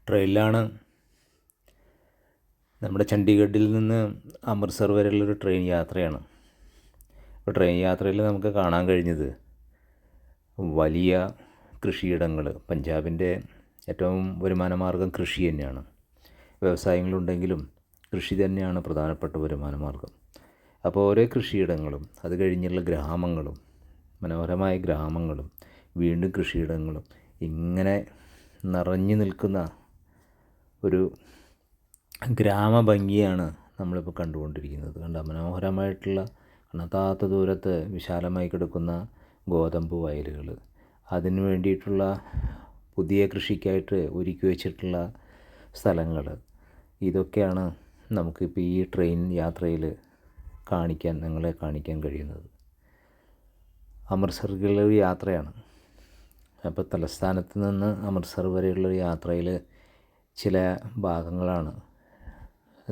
ട്രെയിനിലാണ്. നമ്മുടെ ചണ്ഡീഗഡിൽ നിന്ന് അമൃത്സർ വരെയുള്ളൊരു ട്രെയിൻ യാത്രയാണ്. അപ്പോൾ ട്രെയിൻ യാത്രയിൽ നമുക്ക് കാണാൻ കഴിഞ്ഞത് വലിയ കൃഷിയിടങ്ങൾ. പഞ്ചാബിൻ്റെ ഏറ്റവും വരുമാനമാർഗം കൃഷി തന്നെയാണ്. വ്യവസായങ്ങളുണ്ടെങ്കിലും കൃഷി തന്നെയാണ് പ്രധാനപ്പെട്ട വരുമാനമാർഗം. അപ്പോൾ ഓരോ കൃഷിയിടങ്ങളും അത് കഴിഞ്ഞുള്ള ഗ്രാമങ്ങളും, മനോഹരമായ ഗ്രാമങ്ങളും വീണ്ടും കൃഷിയിടങ്ങളും ഇങ്ങനെ നിറഞ്ഞു നിൽക്കുന്ന ഒരു ഗ്രാമഭംഗിയാണ് നമ്മളിപ്പോൾ കണ്ടുകൊണ്ടിരിക്കുന്നത്. മനോഹരമായിട്ടുള്ള കണക്കാത്ത ദൂരത്ത് വിശാലമായി കിടക്കുന്ന ഗോതമ്പ് വയലുകൾ, അതിന് വേണ്ടിയിട്ടുള്ള പുതിയ കൃഷിക്കായിട്ട് ഒരുക്കി വച്ചിട്ടുള്ള സ്ഥലങ്ങൾ, ഇതൊക്കെയാണ് നമുക്കിപ്പോൾ ഈ ട്രെയിൻ യാത്രയിൽ നിങ്ങളെ കാണിക്കാൻ കഴിയുന്നത്. അമൃത്സറിലേക്കുള്ളൊരു യാത്രയാണ്. അപ്പോൾ തലസ്ഥാനത്ത് നിന്ന് അമൃത്സർ വരെയുള്ളൊരു യാത്രയിൽ ചില ഭാഗങ്ങളാണ്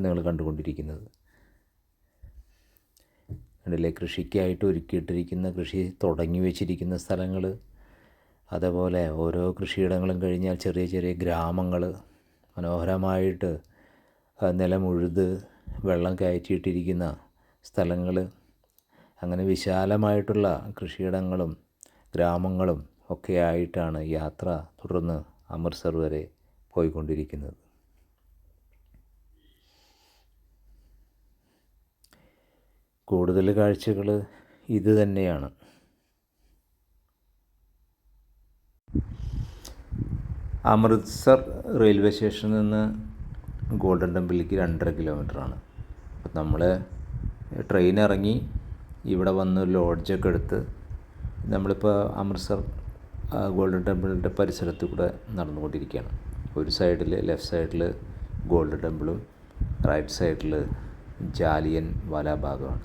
നിങ്ങൾ കണ്ടുകൊണ്ടിരിക്കുന്നത്. അതിലെ കൃഷിക്കായിട്ട് ഒരുക്കിയിട്ടിരിക്കുന്ന, കൃഷി തുടങ്ങി വെച്ചിരിക്കുന്ന സ്ഥലങ്ങൾ, അതേപോലെ ഓരോ കൃഷിയിടങ്ങളും കഴിഞ്ഞാൽ ചെറിയ ചെറിയ ഗ്രാമങ്ങൾ മനോഹരമായിട്ട് നിലമുഴുത് വെള്ളം കയറ്റിയിട്ടിരിക്കുന്ന സ്ഥലങ്ങൾ, അങ്ങനെ വിശാലമായിട്ടുള്ള കൃഷിയിടങ്ങളും ഗ്രാമങ്ങളും ഒക്കെ ആയിട്ടാണ് യാത്ര തുടർന്ന് അമൃത്സർ വരെ പോയിക്കൊണ്ടിരിക്കുന്നത്. കൂടുതൽ കാഴ്ചകൾ ഇത് തന്നെയാണ്. അമൃത്സർ റെയിൽവേ സ്റ്റേഷനിൽ നിന്ന് ഗോൾഡൻ ടെമ്പിളിലേക്ക് 2.5 കിലോമീറ്ററാണ്. അപ്പം നമ്മൾ ട്രെയിൻ ഇറങ്ങി ഇവിടെ വന്ന് ലോഡ്ജൊക്കെ എടുത്ത് നമ്മളിപ്പോൾ അമൃത്സർ ഗോൾഡൻ ടെമ്പിളിൻ്റെ പരിസരത്ത് കൂടെ നടന്നുകൊണ്ടിരിക്കുകയാണ്. ഒരു സൈഡിൽ, ലെഫ്റ്റ് സൈഡിൽ ഗോൾഡൻ ടെമ്പിളും റൈറ്റ് സൈഡിൽ ജാലിയൻ വാലാബാഗുമാണ്.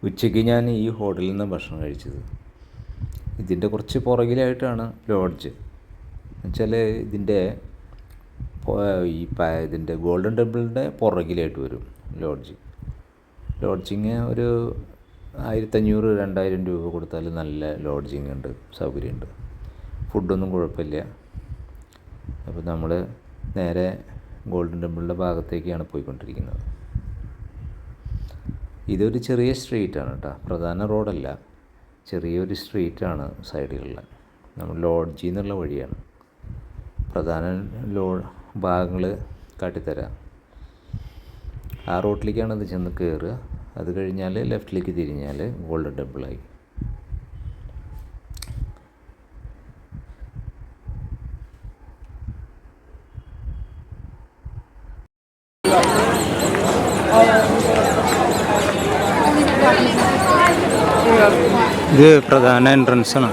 ഉച്ചയ്ക്ക് ഞാൻ ഈ ഹോട്ടലിൽ നിന്ന് ഭക്ഷണം കഴിച്ചത്. ഇതിൻ്റെ കുറച്ച് പുറകിലായിട്ടാണ് ലോഡ്ജ്. എന്നുവെച്ചാൽ ഇതിൻ്റെ ഗോൾഡൻ ടെമ്പിളിൻ്റെ പുറകിലായിട്ട് വരും ലോഡ്ജിങ്. ഒരു 1500-2000 രൂപ കൊടുത്താൽ നല്ല ലോഡ്ജിങ് ഉണ്ട്, സൗകര്യമുണ്ട്, ഫുഡൊന്നും കുഴപ്പമില്ല. അപ്പോൾ നമ്മൾ നേരെ ഗോൾഡൻ ടെമ്പിളിൻ്റെ ഭാഗത്തേക്കാണ് പോയിക്കൊണ്ടിരിക്കുന്നത്. ഇതൊരു ചെറിയ സ്ട്രീറ്റാണ് കേട്ടോ, പ്രധാന റോഡല്ല, ചെറിയൊരു സ്ട്രീറ്റാണ് സൈഡുകളിൽ. നമ്മൾ ലോഡ്ജിൽ നിന്നുള്ള വഴിയാണ്. പ്രധാന ഭാഗങ്ങൾ കാട്ടിത്തരാം. ആ റോട്ടിലേക്കാണ് ഇത് ചെന്ന് കയറുക. അത് കഴിഞ്ഞാൽ ലെഫ്റ്റിലേക്ക് തിരിഞ്ഞാൽ ഗോൾഡൻ ടെമ്പിളായി. ഇത് പ്രധാന എൻട്രൻസ് ആണ്.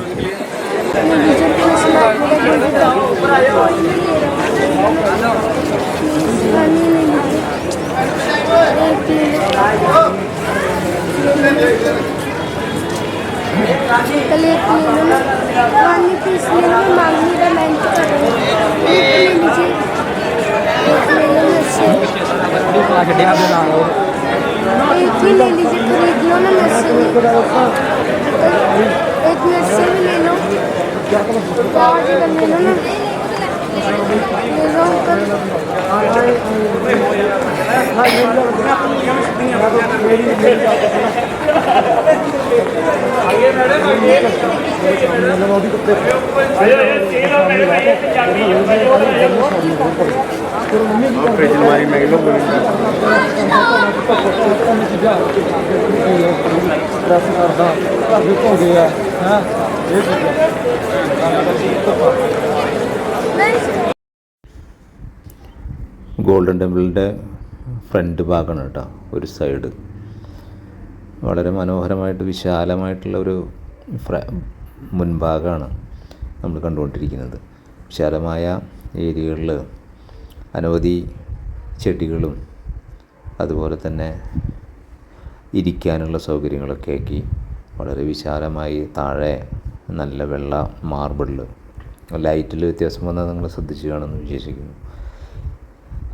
ഗോൾഡൻ ടെമ്പിളിൻ്റെ ഫ്രണ്ട് ഭാഗമാണ് കേട്ടോ. ഒരു സൈഡ് വളരെ മനോഹരമായിട്ട് വിശാലമായിട്ടുള്ള ഒരു മുൻഭാഗമാണ് നമ്മൾ കണ്ടുകൊണ്ടിരിക്കുന്നത്. വിശാലമായ ഏരിയകളിൽ അനവധി ചെടികളും അതുപോലെ തന്നെ ഇരിക്കാനുള്ള സൗകര്യങ്ങളൊക്കെ ആക്കി വളരെ വിശാലമായി താഴെ നല്ല വെള്ള മാർബിളിൽ ലൈറ്റിൽ വ്യത്യാസം വന്നാൽ നിങ്ങൾ ശ്രദ്ധിച്ച് കാണുമെന്ന് വിശ്വസിക്കുന്നു.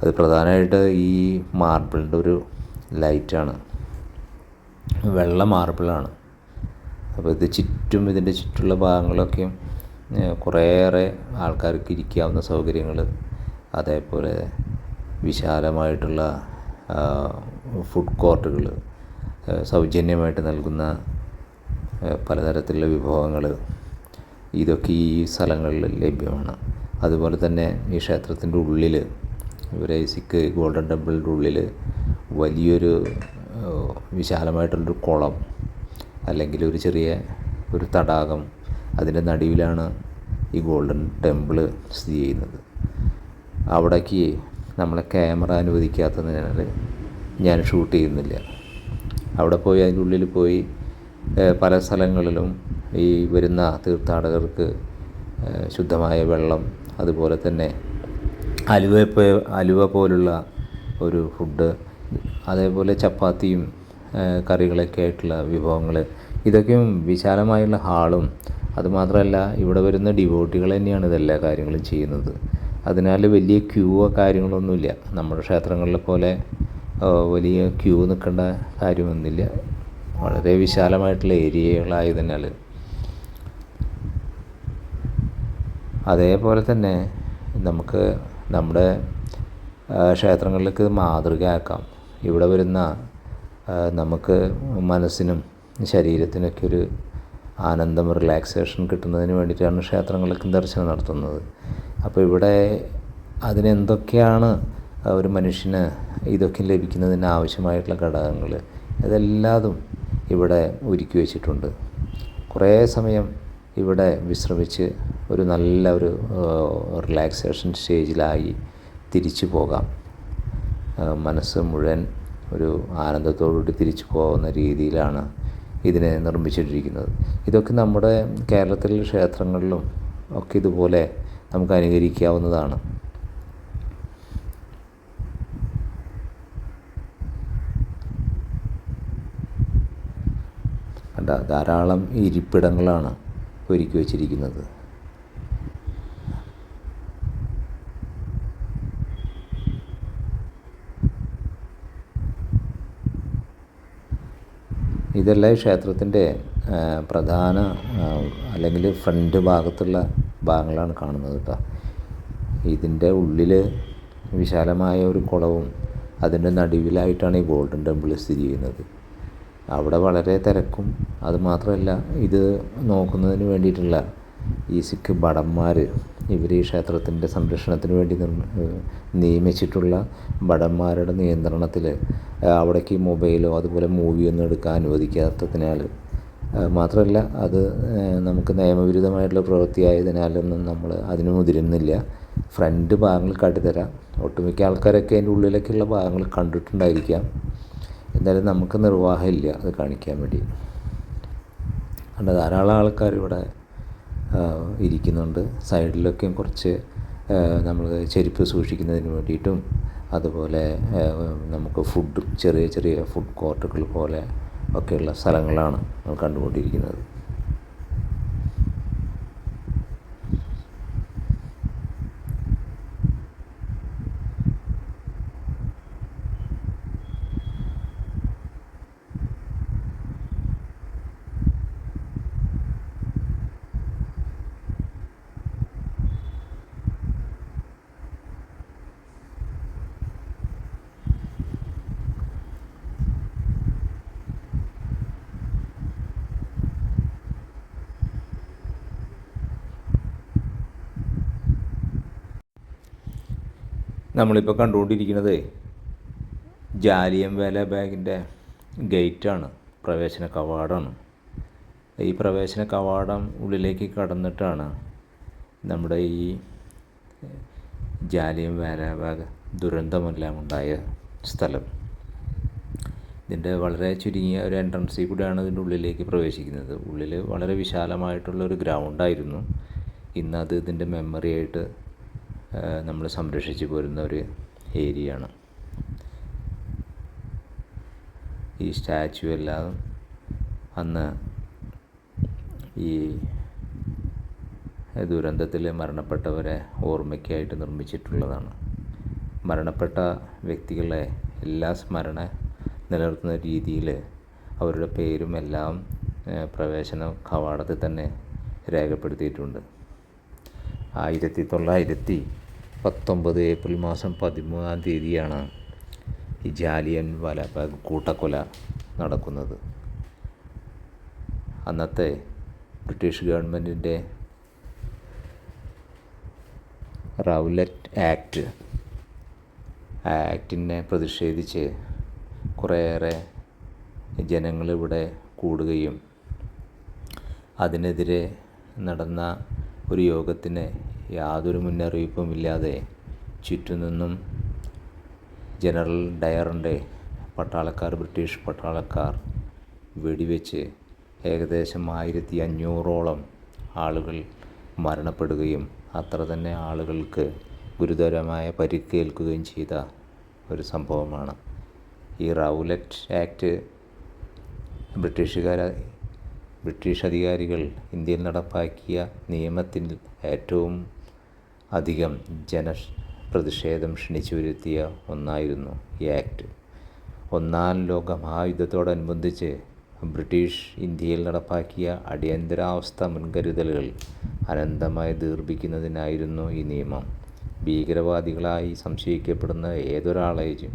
അത് പ്രധാനമായിട്ട് ഈ മാർബിളിൻ്റെ ഒരു ലൈറ്റാണ്. വെള്ള മാർബിളാണ്. അപ്പോൾ ഇതിൻ്റെ ചുറ്റുള്ള ഭാഗങ്ങളൊക്കെയും കുറേയേറെ ആൾക്കാർക്ക് ഇരിക്കാവുന്ന സൗകര്യങ്ങൾ, അതേപോലെ വിശാലമായിട്ടുള്ള ഫുഡ് കോർട്ടുകൾ, സൗജന്യമായിട്ട് നൽകുന്ന പലതരത്തിലുള്ള വിഭവങ്ങൾ, ഇതൊക്കെ ഈ സ്ഥലങ്ങളിൽ ലഭ്യമാണ്. അതുപോലെ തന്നെ ഈ ക്ഷേത്രത്തിൻ്റെ ഉള്ളിൽ, ഐസിക് ഗോൾഡൻ ടെമ്പിളിൻ്റെ ഉള്ളിൽ വലിയൊരു വിശാലമായിട്ടുള്ളൊരു കുളം അല്ലെങ്കിൽ ഒരു ചെറിയ ഒരു തടാകം, അതിൻ്റെ നടുവിലാണ് ഈ ഗോൾഡൻ ടെമ്പിൾ സ്ഥിതി ചെയ്യുന്നത്. അവിടേക്ക് നമ്മളെ ക്യാമറ അനുവദിക്കാത്തതിനാൽ ഞാൻ ഷൂട്ട് ചെയ്യുന്നില്ല. അവിടെ പോയി അതിൻ്റെ ഉള്ളിൽ പോയി പല സ്ഥലങ്ങളിലും ഈ വരുന്ന തീർത്ഥാടകർക്ക് ശുദ്ധമായ വെള്ളം, അതുപോലെ തന്നെ അലുവ പോലുള്ള ഒരു ഫുഡ്, അതേപോലെ ചപ്പാത്തിയും കറികളൊക്കെ ആയിട്ടുള്ള വിഭവങ്ങൾ, ഇതൊക്കെയും വിശാലമായുള്ള ഹാളും, അതുമാത്രമല്ല ഇവിടെ വരുന്ന ഡിവോട്ടികൾ തന്നെയാണ് ഇതെല്ലാ കാര്യങ്ങളും ചെയ്യുന്നത്. അതിനാൽ വലിയ ക്യൂവോ കാര്യങ്ങളൊന്നുമില്ല. നമ്മുടെ ക്ഷേത്രങ്ങളിലെ പോലെ വലിയ ക്യൂ നിൽക്കേണ്ട കാര്യമൊന്നുമില്ല. വളരെ വിശാലമായിട്ടുള്ള ഏരിയകളായതിനാൽ. അതേപോലെ തന്നെ നമുക്ക് നമ്മുടെ ക്ഷേത്രങ്ങളിലേക്ക് മാതൃകയാക്കാം. ഇവിടെ വരുന്ന നമുക്ക് മനസ്സിനും ശരീരത്തിനൊക്കെ ഒരു ആനന്ദം, റിലാക്സേഷൻ കിട്ടുന്നതിന് വേണ്ടിയിട്ടാണ് ക്ഷേത്രങ്ങളിലേക്ക് ദർശനം നടത്തുന്നത്. അപ്പോൾ ഇവിടെ അതിനെന്തൊക്കെയാണ് ഒരു മനുഷ്യന് ഇതൊക്കെ ലഭിക്കുന്നതിന് ആവശ്യമായിട്ടുള്ള ഘടകങ്ങൾ, ഇതെല്ലാതും ഇവിടെ ഒരുക്കി വച്ചിട്ടുണ്ട്. കുറേ സമയം ഇവിടെ വിശ്രമിച്ച് ഒരു നല്ല ഒരു റിലാക്സേഷൻ സ്റ്റേജിലായി തിരിച്ചു പോകാം. മനസ്സ് മുഴുവൻ ഒരു ആനന്ദത്തോടുകൂടി തിരിച്ചു പോകുന്ന രീതിയിലാണ് ഇതിനെ നിർമ്മിച്ചിട്ടിരിക്കുന്നത്. ഇതൊക്കെ നമ്മുടെ കേരളത്തിലെ ക്ഷേത്രങ്ങളിലും ഒക്കെ ഇതുപോലെ നമുക്ക് അനുകരിക്കാവുന്നതാണ്. ധാരാളം ഇരിപ്പിടങ്ങളാണ് ഒരുക്കി വച്ചിരിക്കുന്നത്. ഇതെല്ലാം ഈ ക്ഷേത്രത്തിൻ്റെ പ്രധാന അല്ലെങ്കിൽ ഫ്രണ്ട് ഭാഗത്തുള്ള ഭാഗങ്ങളാണ് കാണുന്നത് കേട്ടോ. ഇതിൻ്റെ ഉള്ളിൽ വിശാലമായ ഒരു കുളവും അതിൻ്റെ നടുവിലായിട്ടാണ് ഈ ഗോൾഡൻ ടെമ്പിൾ സ്ഥിതി ചെയ്യുന്നത്. അവിടെ വളരെ തിരക്കും, അതുമാത്രമല്ല ഇത് നോക്കുന്നതിന് വേണ്ടിയിട്ടുള്ള ഈ സിഖ് ഭടന്മാർ, ഇവർ ഈ ക്ഷേത്രത്തിൻ്റെ സംരക്ഷണത്തിന് വേണ്ടി നിയമിച്ചിട്ടുള്ള ഭടന്മാരുടെ നിയന്ത്രണത്തിൽ അവിടേക്ക് മൊബൈലോ അതുപോലെ മൂവിയൊന്നും എടുക്കാൻ അനുവദിക്കാത്തതിനാൽ, മാത്രമല്ല അത് നമുക്ക് നിയമവിരുദ്ധമായിട്ടുള്ള പ്രവൃത്തിയായതിനാലൊന്നും നമ്മൾ അതിന് മുതിരുന്നില്ല. ഫ്രണ്ട് ഭാഗങ്ങൾ കാട്ടിത്തരാം. ഒട്ടുമിക്ക ആൾക്കാരൊക്കെ അതിൻ്റെ ഉള്ളിലേക്കുള്ള ഭാഗങ്ങൾ കണ്ടിട്ടുണ്ടായിരിക്കാം. എന്തായാലും നമുക്ക് നിർവാഹമില്ല അത് കാണിക്കാൻ വേണ്ടി. അതുകൊണ്ട് ധാരാളം ആൾക്കാർ ഇവിടെ ഇരിക്കുന്നുണ്ട്. സൈഡിലൊക്കെ കുറച്ച് നമ്മൾ ചെരുപ്പ് സൂക്ഷിക്കുന്നതിന് വേണ്ടിയിട്ടും, അതുപോലെ നമുക്ക് ചെറിയ ചെറിയ ഫുഡ് കോർട്ടുകൾ പോലെ ഒക്കെയുള്ള സ്ഥലങ്ങളാണ് നമ്മൾ കണ്ടുകൊണ്ടിരിക്കുന്നത്. നമ്മളിപ്പോൾ കണ്ടുകൊണ്ടിരിക്കുന്നത് ജാലിയൻ വാല ബാഗിൻ്റെ ഗേറ്റാണ്, പ്രവേശന കവാടമാണ്. ഈ പ്രവേശന കവാടം ഉള്ളിലേക്ക് കടന്നിട്ടാണ് നമ്മുടെ ഈ ജാലിയൻ വാല ബാഗ് ദുരന്തമെല്ലാം ഉണ്ടായ സ്ഥലം. ഇതിൻ്റെ വളരെ ചുരുങ്ങിയ ഒരു എൻട്രൻസിൽ കൂടെയാണ് ഇതിൻ്റെ ഉള്ളിലേക്ക് പ്രവേശിക്കുന്നത്. ഉള്ളിൽ വളരെ വിശാലമായിട്ടുള്ളൊരു ഗ്രൗണ്ടായിരുന്നു. ഇന്നത് ഇതിൻ്റെ മെമ്മറി ആയിട്ട് നമ്മൾ സംരക്ഷിച്ചു പോരുന്ന ഒരു ഏരിയയാണ്. ഈ സ്റ്റാച്ചു എല്ലാം അന്ന് ഈ ദുരന്തത്തിൽ മരണപ്പെട്ടവരെ ഓർമ്മയ്ക്കായിട്ട് നിർമ്മിച്ചിട്ടുള്ളതാണ്. മരണപ്പെട്ട വ്യക്തികളെ എല്ലാ സ്മരണ നിലനിർത്തുന്ന രീതിയിൽ അവരുടെ പേരും എല്ലാം പ്രവേശന കവാടത്തിൽ തന്നെ രേഖപ്പെടുത്തിയിട്ടുണ്ട്. 1919 ഏപ്രിൽ മാസം 13-ാം തീയതിയാണ് ഈ ജാലിയൻ വാലാബാഗ് കൂട്ടക്കൊല നടക്കുന്നത്. അന്നത്തെ ബ്രിട്ടീഷ് ഗവൺമെൻറ്റിൻ്റെ റൗലറ്റ് ആക്ടിനെ പ്രതിഷേധിച്ച് കുറേയേറെ ജനങ്ങളിവിടെ കൂടുകയും അതിനെതിരെ നടന്ന ഒരു യോഗത്തിന് യാതൊരു മുന്നറിയിപ്പുമില്ലാതെ ചുറ്റുനിന്നും ജനറൽ ഡയറിൻ്റെ ബ്രിട്ടീഷ് പട്ടാളക്കാർ വെടിവെച്ച് ഏകദേശം 1500ഓളം ആളുകൾ മരണപ്പെടുകയും അത്ര തന്നെ ആളുകൾക്ക് ഗുരുതരമായ പരിക്കേൽക്കുകയും ചെയ്ത ഒരു സംഭവമാണ്. ഈ റൗലറ്റ് ആക്ട് ബ്രിട്ടീഷ് അധികാരികൾ ഇന്ത്യയിൽ നടപ്പാക്കിയ നിയമത്തിൽ ഏറ്റവും അധികം പ്രതിഷേധം ക്ഷണിച്ചു വരുത്തിയ ഒന്നായിരുന്നു ഈ ആക്ട്. ഒന്നാം ലോക മഹായുദ്ധത്തോടനുബന്ധിച്ച് ബ്രിട്ടീഷ് ഇന്ത്യയിൽ നടപ്പാക്കിയ അടിയന്തരാവസ്ഥ മുൻകരുതലുകൾ അനന്തമായി ദീർഘിപ്പിക്കുന്നതിനായിരുന്നു ഈ നിയമം. ഭീകരവാദികളായി സംശയിക്കപ്പെടുന്ന ഏതൊരാളെയും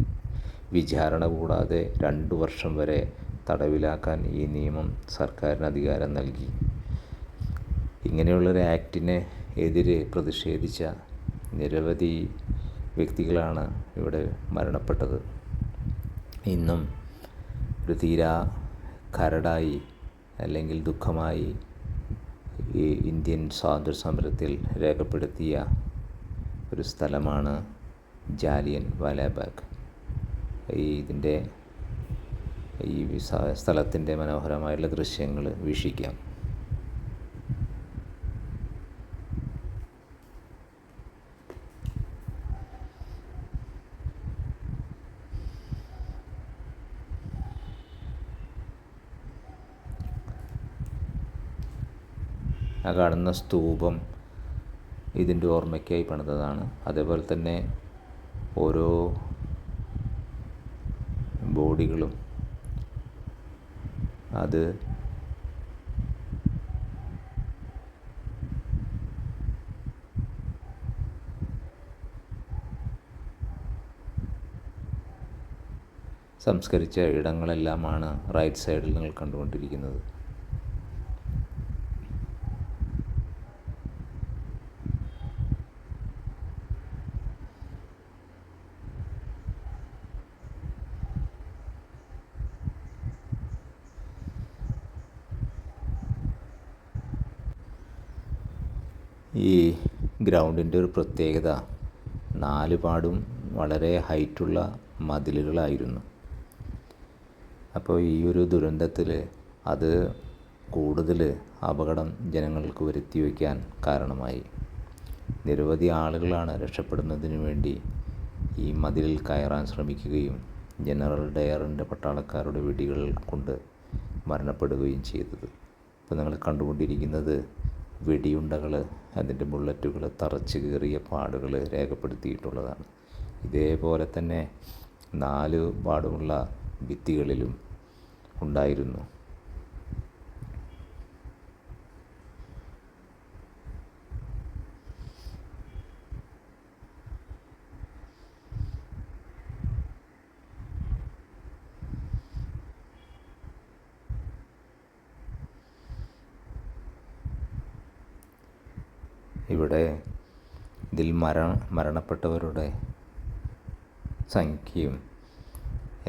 വിചാരണ കൂടാതെ 2 വർഷം വരെ തടവിലാക്കാൻ ഈ നിയമം സർക്കാരിന് അധികാരം നൽകി. ഇങ്ങനെയുള്ളൊരു ആക്ടിനെ എതിരെ പ്രതിഷേധിച്ച നിരവധി വ്യക്തികളാണ് ഇവിടെ മരണപ്പെട്ടത്. ഇന്നും ഒരു തീരാ കരടായി അല്ലെങ്കിൽ ദുഃഖമായി ഈ ഇന്ത്യൻ സ്വാതന്ത്ര്യ സമരത്തിൽ രേഖപ്പെടുത്തിയ ഒരു സ്ഥലമാണ് ജാലിയൻ വാലാബാഗ്. ഇതിൻ്റെ ഈ സ്ഥലത്തിൻ്റെ മനോഹരമായുള്ള ദൃശ്യങ്ങൾ വീക്ഷിക്കാം. ആ കാണുന്ന സ്തൂപം ഇതിൻ്റെ ഓർമ്മയ്ക്കായി പണിതതാണ്. അതേപോലെ തന്നെ ഓരോ ബോഡികളും അത് സംസ്കരിച്ച ഇടങ്ങളെല്ലാമാണ് റൈറ്റ് സൈഡിൽ നിങ്ങൾ കണ്ടുകൊണ്ടിരിക്കുന്നത്. ഈ ഗ്രൗണ്ടിൻ്റെ ഒരു പ്രത്യേകത 4 പാടും വളരെ ഹൈറ്റുള്ള മതിലുകളായിരുന്നു. അപ്പോൾ ഈ ഒരു ദുരന്തത്തിൽ അത് കൂടുതൽ അപകടം ജനങ്ങൾക്ക് വരുത്തി വയ്ക്കാൻ കാരണമായി. നിരവധി ആളുകളാണ് രക്ഷപ്പെടുന്നതിന് വേണ്ടി ഈ മതിലിൽ കയറാൻ ശ്രമിക്കുകയും ജനറൽ ഡയറിൻ്റെ പട്ടാളക്കാരുടെ വെടികൾ കൊണ്ട് മരണപ്പെടുകയും ചെയ്തത്. ഇപ്പോൾ നിങ്ങൾ കണ്ടുകൊണ്ടിരിക്കുന്നത് വെടിയുണ്ടകൾ, അതിൻ്റെ ബുള്ളറ്റുകൾ തറച്ച് കയറിയ പാടുകൾ രേഖപ്പെടുത്തിയിട്ടുള്ളതാണ്. ഇതേപോലെ തന്നെ 4 പാടുമുള്ള ഭിത്തികളിലും ഉണ്ടായിരുന്നു. ഇവിടെ ഇതിൽ മരണപ്പെട്ടവരുടെ സംഖ്യയും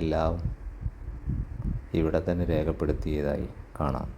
എല്ലാം ഇവിടെ തന്നെ രേഖപ്പെടുത്തിയതായി കാണാം.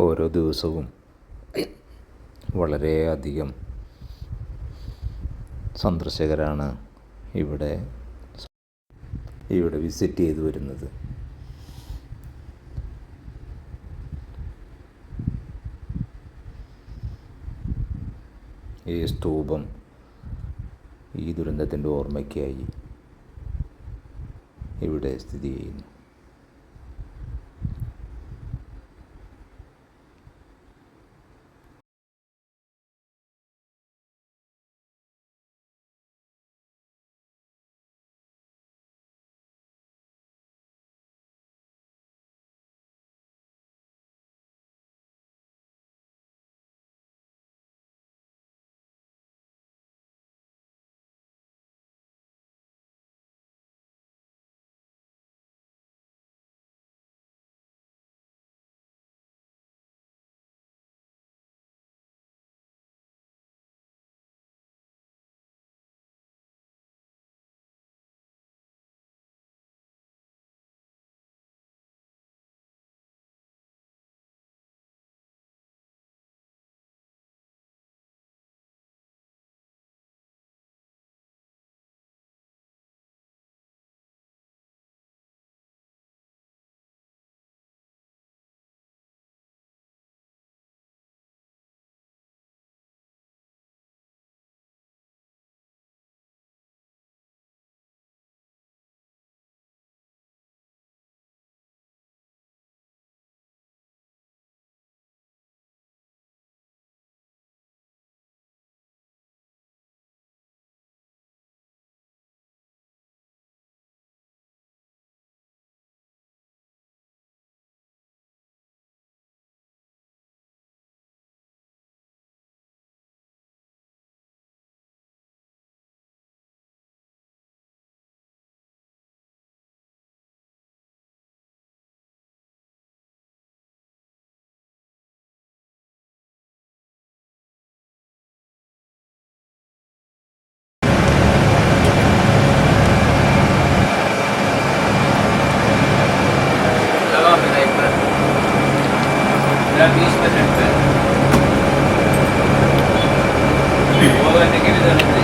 ഓരോ ദിവസവും വളരെയധികം സന്ദർശകരാണ് ഇവിടെ വിസിറ്റ് ചെയ്ത് വരുന്നത്. ഈ സ്തൂപം ഈ ദുരന്തത്തിൻ്റെ ഓർമ്മയ്ക്കായി ഇവിടെ സ്ഥിതി ചെയ്യുന്നു.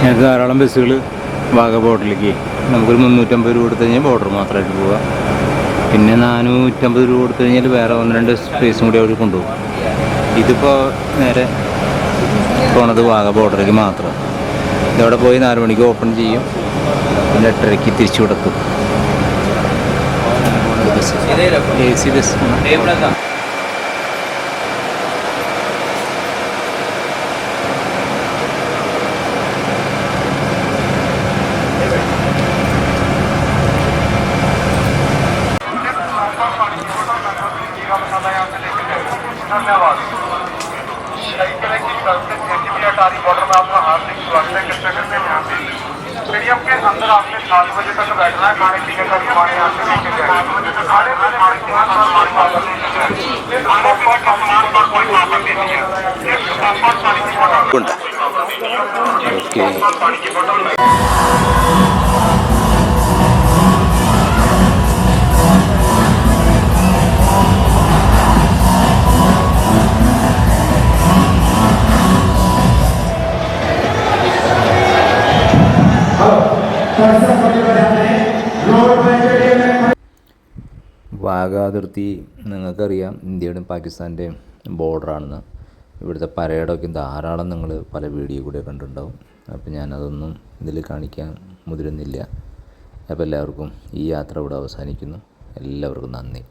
ഞങ്ങൾക്ക് ധാരാളം ബസ്സുകൾ വാഗ ബോർഡറിലേക്ക് നമുക്കൊരു 350 രൂപ കൊടുത്തു കഴിഞ്ഞാൽ ബോർഡർ മാത്രമായിട്ട് പോവാം. പിന്നെ 450 രൂപ കൊടുത്തു കഴിഞ്ഞാൽ വേറെ 1-2 സ്പേസും കൂടി അവർ കൊണ്ടുപോകും. ഇതിപ്പോൾ നേരെ പോണത് വാഗ ബോർഡറിലേക്ക് മാത്രം. ഇതവിടെ പോയി 4 മണിക്ക് ഓപ്പൺ ചെയ്യും, പിന്നെ 8:30 തിരിച്ചു കൊടുക്കും. AC bus. धन्यवाद। बॉर्डर में आपका हार्दिक स्वागत है। कृपया करके ध्यान दीजिए, स्टेडियम के अंदर आपने 7 बजे तक बैठना है। खाने पीने का सामान यहाँ से लेके जाए। खाने पीने का कोई पाबंदी नहीं है। पानी की बोतल വാഗ അതിർത്തി നിങ്ങൾക്കറിയാം, ഇന്ത്യയുടെയും പാകിസ്ഥാൻ്റെയും ബോർഡറാണെന്ന്. ഇവിടുത്തെ പരേഡൊക്കെ ധാരാളം നിങ്ങൾ പല വീഡിയോ കൂടെ കണ്ടിട്ടുണ്ടാവും. അപ്പോൾ ഞാനതൊന്നും ഇതിൽ കാണിക്കാൻ മുതിരുന്നില്ല. അപ്പോൾ എല്ലാവർക്കും ഈ യാത്ര ഇവിടെ അവസാനിക്കുന്നു. എല്ലാവർക്കും നന്ദി.